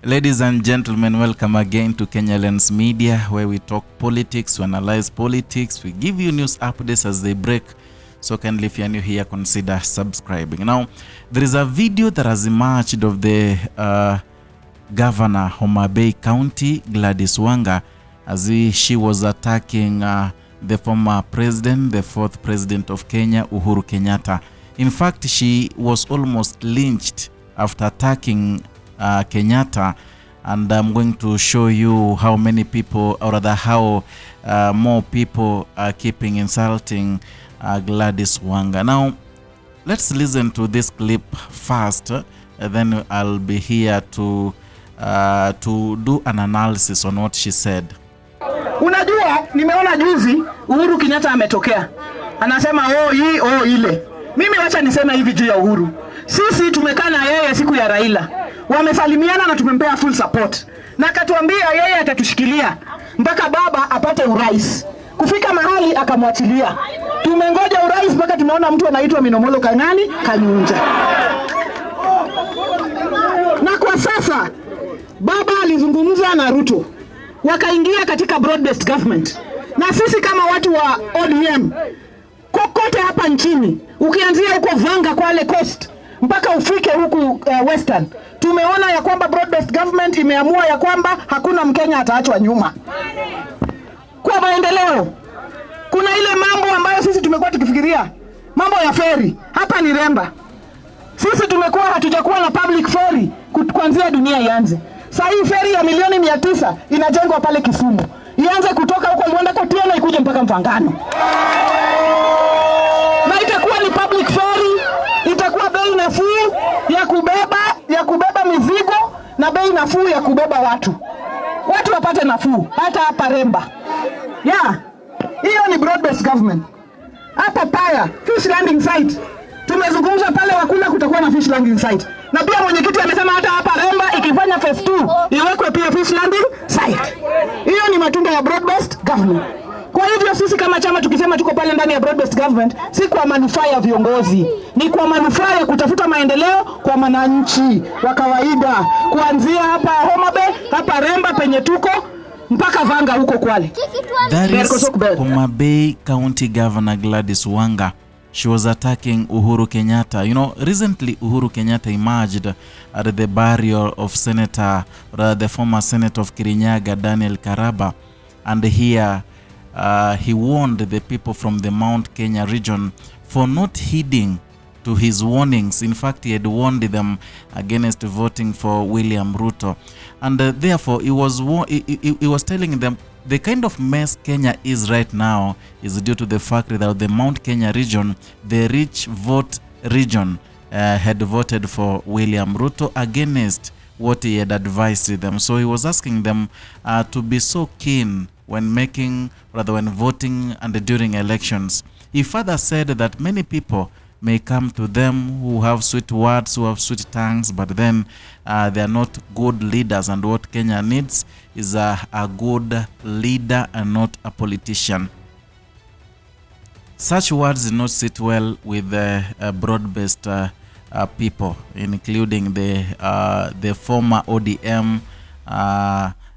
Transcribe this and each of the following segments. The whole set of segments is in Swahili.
Ladies and gentlemen, welcome again to Kenya Lens Media, where we talk politics, we analyze politics, we give you news updates as they break. So kindly, if you are new here, consider subscribing. Now, there is a video that has emerged of the governor Homa Bay County, Gladys Wanga, as she was attacking the former president, the fourth president of Kenya, Uhuru Kenyatta. In fact, she was almost lynched after attacking Kenyatta, and I'm going to show you how many people, or rather how more people are keeping insulting Gladys Wanga. Now, let's listen to this clip first, then I'll be here to do an analysis on what she said. Unajua, nimeona juzi Uhuru Kenyatta ametokea. Anasema hii ile. Mimi wacha niseme hivi juu ya Uhuru. Sisi tumekaa na yeye siku ya Raila. Wamesalimiana na tumempea full support. Na akatuambia yeye atatushikilia mpaka baba apate urais. Kufika mahali akamwachilia. Tumengoja urais mpaka tumeona mtu anaitwa Minomolo Kanyunja. Na kwa sasa baba alizungumza na Ruto. Wakaingia katika broad-based government. Na sisi kama watu wa ODM kokote hapa nchini, ukianzia huko Wanga Kwale Coast mpaka ufike huku Western, tumeona ya kwamba broad-based government imeamua ya kwamba hakuna Mkenya ataachwa nyuma. Kwa maendeleo, kuna ile mambo ambayo sisi tumekuwa tukifikiria, mambo ya ferry. Hapa ni Remba. Sisi tumekuwa hatujakuwa na public ferry kuanzia dunia ianze. Sasa hii ferry ya milioni 900 inajengwa pale Kisumu. Ianze kutoka huko Mwenda Kotiana ikuje mpaka Mfangano. Na itakuwa ni public ferry, itakuwa bei nafuu ya kubeba mizigo na bei nafuu ya kubeba watu. Watu wapate nafuu hata hapa Remba. Hiyo ni broad-based government. Hapa Paya, fish landing site. Tumezungumza pale Wakula kutakuwa na fish landing site. Na pia mwenyekiti amesema hata hapa Remba ikifanya phase 2 iwekwe pia fish landing site. Hiyo ni matunda ya broad-based government. Kwa hivyo sisi kama chama tukisema tuko pale ndani ya broad-based government, si kwa manufaa ya viongozi, ni kwa manufaa ya kutafuta maendeleo kwa wananchi wa kawaida, kuanzia hapa Homa Bay, hapa Remba penye tuko mpaka Wanga huko Kwale. That is Homa Bay County Governor Gladys Wanga. She was attacking Uhuru Kenyatta. You know, recently Uhuru Kenyatta emerged at the burial of the former Senator of Kirinyaga, Daniel Karaba. And here he warned the people from the Mount Kenya region for not heeding to his warnings. In fact, he had warned them against voting for William Ruto. And therefore, he was telling them the kind of mess Kenya is right now is due to the fact that the Mount Kenya region, the rich vote region, had voted for William Ruto against what he had advised them. So he was asking them to be so keen when voting and during elections. He further said that many people may come to them who have sweet words, who have sweet tongues, but then they are not good leaders, and what Kenya needs is a good leader and not a politician. Such words do not sit well with broad-based people, including the former ODM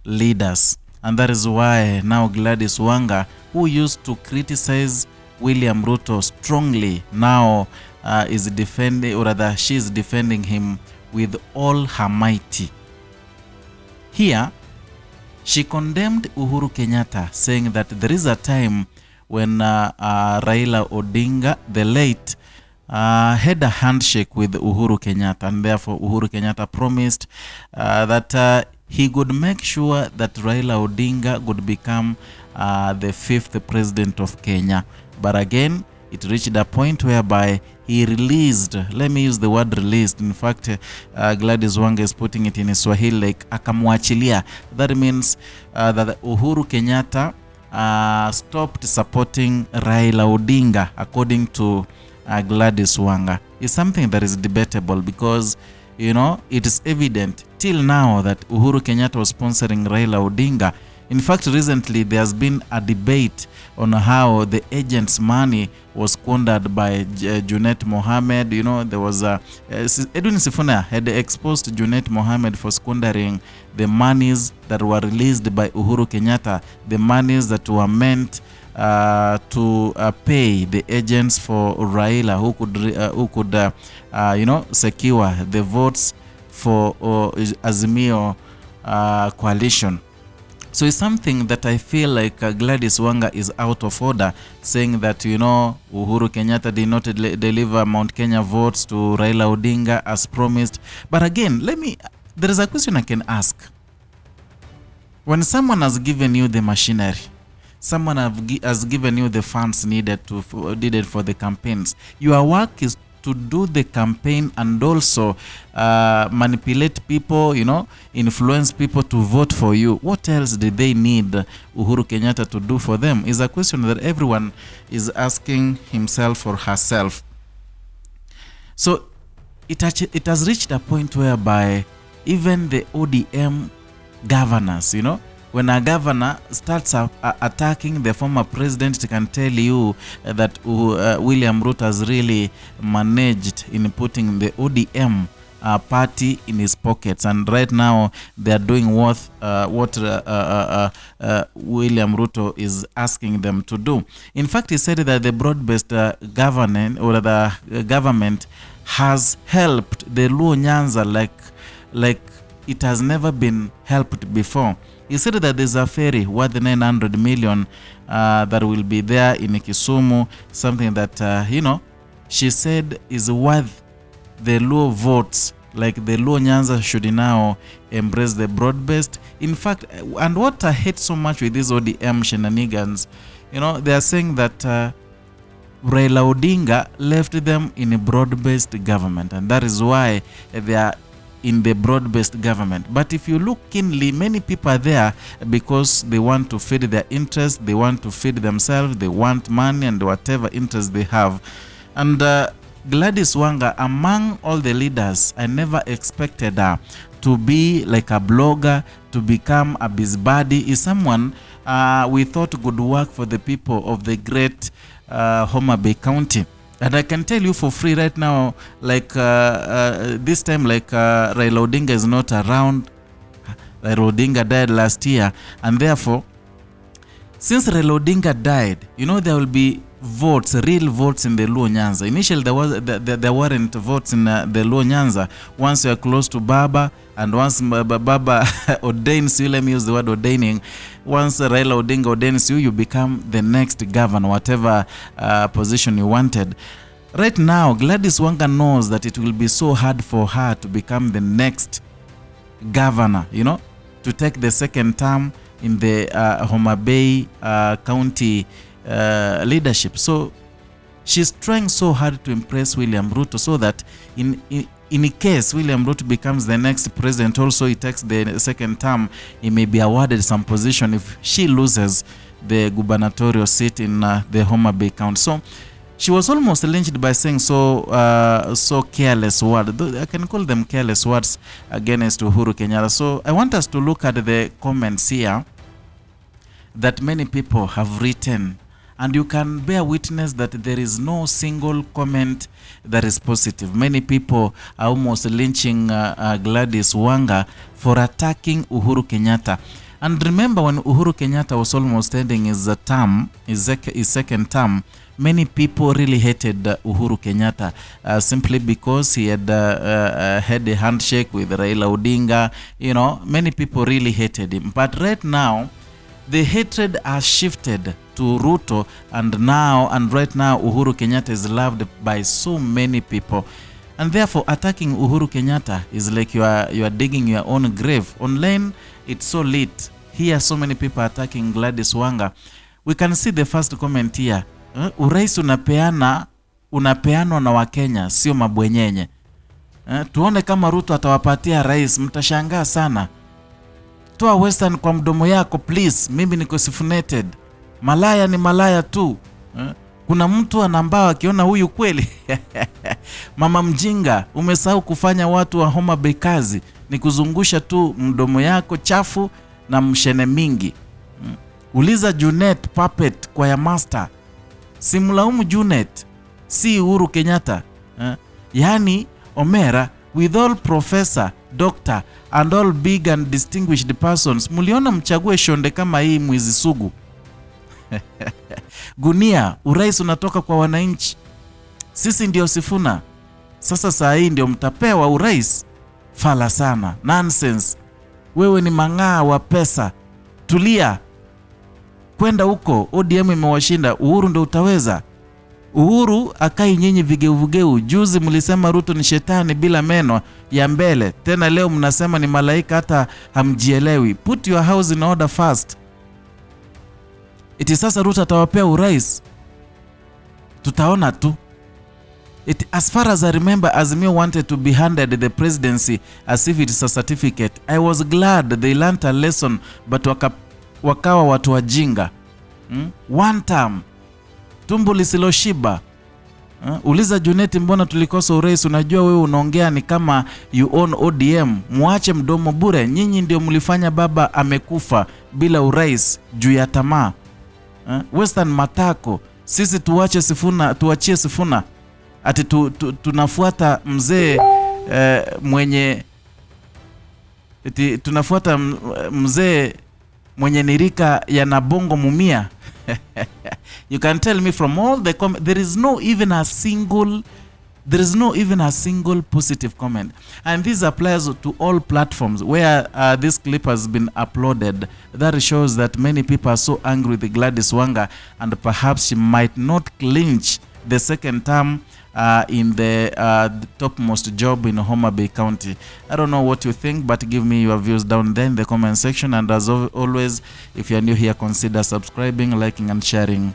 leaders. And that is why now Gladys Wanga, who used to criticize William Ruto strongly, now is defending, or rather she is defending him with all her might. Here, she condemned Uhuru Kenyatta, saying that there is a time when Raila Odinga, the late, had a handshake with Uhuru Kenyatta, and therefore Uhuru Kenyatta promised that he could make sure that Raila Odinga would become the 5th president of Kenya. But again, it reached a point whereby he released, let me use the word released. In fact, Gladys Wanga is putting it in Swahili like akamwachilia. That means that Uhuru Kenyatta stopped supporting Raila Odinga, according to Gladys Wanga. It's something that is debatable because, you know, it is evident till now that Uhuru Kenyatta was sponsoring Raila Odinga. In fact, recently there's been a debate on how the agent's money was squandered by Junet Mohammed. You know, there was Edwin Sifuna had exposed Junet Mohammed for squandering the monies that were released by Uhuru Kenyatta, the monies that were meant to pay the agents for Raila, who could you know, secure the votes for Azimio coalition. So it's something that I feel like Gladys Wanga is out of order, saying that, you know, Uhuru Kenyatta did not deliver Mount Kenya votes to Raila Odinga as promised. But again, there is a question I can ask. When someone has given you the machinery, someone has given you the funds needed for the campaigns, your work is to do the campaign and also manipulate people, you know, influence people to vote for you. What else did they need Uhuru Kenyatta to do for them? Is a question that everyone is asking himself or herself. So it has reached a point whereby even the ODM governors, you know, when a governor starts attacking the former president, it can tell you that William Ruto has really managed in putting the ODM party in his pockets. And right now, they are doing what William Ruto is asking them to do. In fact, he said that the broad-based government or the government has helped the Luo Nyanza like it has never been helped before. He said that there's a ferry worth 900 million that will be there in Kisumu, something that, you know, she said is worth the Luo votes. Like the Luo Nyanza should now embrace the broad-based. In fact, and what I hate so much with these ODM shenanigans, you know, they are saying that Raila Odinga left them in a broad-based government, and that is why they are in the broad-based government. But if you look keenly, many people are there because they want to feed their interest, they want to feed themselves, they want money and whatever interest they have. And Gladys Wanga, among all the leaders, I never expected her to be like a blogger, to become a busybody. Is someone we thought could work for the people of the great Homa Bay County. And I can tell you for free right now, like this time, like Raila Odinga is not around. Raila Odinga died last year, and therefore, since Raila Odinga died, you know, there will be votes, real votes in the Luo Nyanza. Initially, there weren't votes in the Luo Nyanza. Once you are close to Baba, and once Baba ordains you, let me use the word ordaining, once Raila Odinga ordains you, you become the next governor, whatever position you wanted. Right now, Gladys Wanga knows that it will be so hard for her to become the next governor, you know, to take the second term in the Homa Bay County leadership. So she's trying so hard to impress William Ruto, so that in case William Ruto becomes the next president, also he takes the second term, he may be awarded some position if she loses the gubernatorial seat in the Homa Bay County. So she was almost lynched by saying so careless words. I can call them careless words against Uhuru Kenyatta. So I want us to look at the comments here that many people have written, and you can bear witness that there is no single comment that is positive. Many people are almost lynching Gladys Wanga for attacking Uhuru Kenyatta. And remember, when Uhuru Kenyatta was almost ending his term, his second term, many people really hated Uhuru Kenyatta simply because he had had a handshake with Raila Odinga. You know, many people really hated him. But right now, the hatred has shifted to Ruto, and right now Uhuru Kenyatta is loved by so many people. And therefore, attacking Uhuru Kenyatta is like you are digging your own grave. Online, it's so lit. Here, so many people attacking Gladys Wanga. We can see the first comment here. Urais unapeanwa na Wakenya, sio mabwenyenye. Tuone kama Ruto atawapatia rais, mtashangaa sana. Toa Western kwa mdomo yako please, mimi niko sifuneted. Malaya ni malaya tu. Kuna mtu anambao akiona huyu kweli. Mama mjinga, umesahau kufanya watu wa Homa Bay kazi, ni kuzungusha tu mdomo yako chafu na mshene mingi. Uliza Junet puppet kwa ya master. Simlaumu Junet, si Uhuru Kenyatta. Yani Omera, with all professor, doctor and all big and distinguished persons, muliona mchague shonde kama hii mwizi sugu. Gunia, urais unatoka kwa wananchi. Sisi ndio Sifuna. Sasa saa hii ndio mtapewa urais. Fala sana. Nonsense. Wewe ni mang'aa wa pesa. Tulia. Kwenda huko, ODM imewashinda. Uhuru ndio utaweza. Uhuru akai nyinyi vigeu. Juzi mlisema Ruto ni shetani bila meno ya mbele. Tena leo mnasema ni malaika, hata hamjielewi. Put your house in order first. Iti sasa Ruto atawapea urais. Tutaona tu. As far as I remember, Azimio wanted to be handed the presidency as if it is a certificate. I was glad they learned a lesson, but wakawa watu wajinga. One term. Tumbo lisiloshiba. Uliza Juneti, mbona tulikosa urais? Unajua wewe unaongea ni kama you own ODM. Muache mdomo bure. Nyinyi ndio mlifanya baba amekufa bila urais juu ya tamaa. Western matako. Sisi tuachie Sifuna. Ati tunafuata mzee tunafuata mzee mwenye nirika ya nabongo mumia. You can tell me from all the comments, there is no even a single positive comment. And this applies to all platforms where this clip has been uploaded. That shows that many people are so angry with Gladys Wanga, and perhaps she might not clinch the second term in the topmost job in Homa Bay County. I don't know what you think, but give me your views down there in the comment section. And as always, if you are new here, consider subscribing, liking and sharing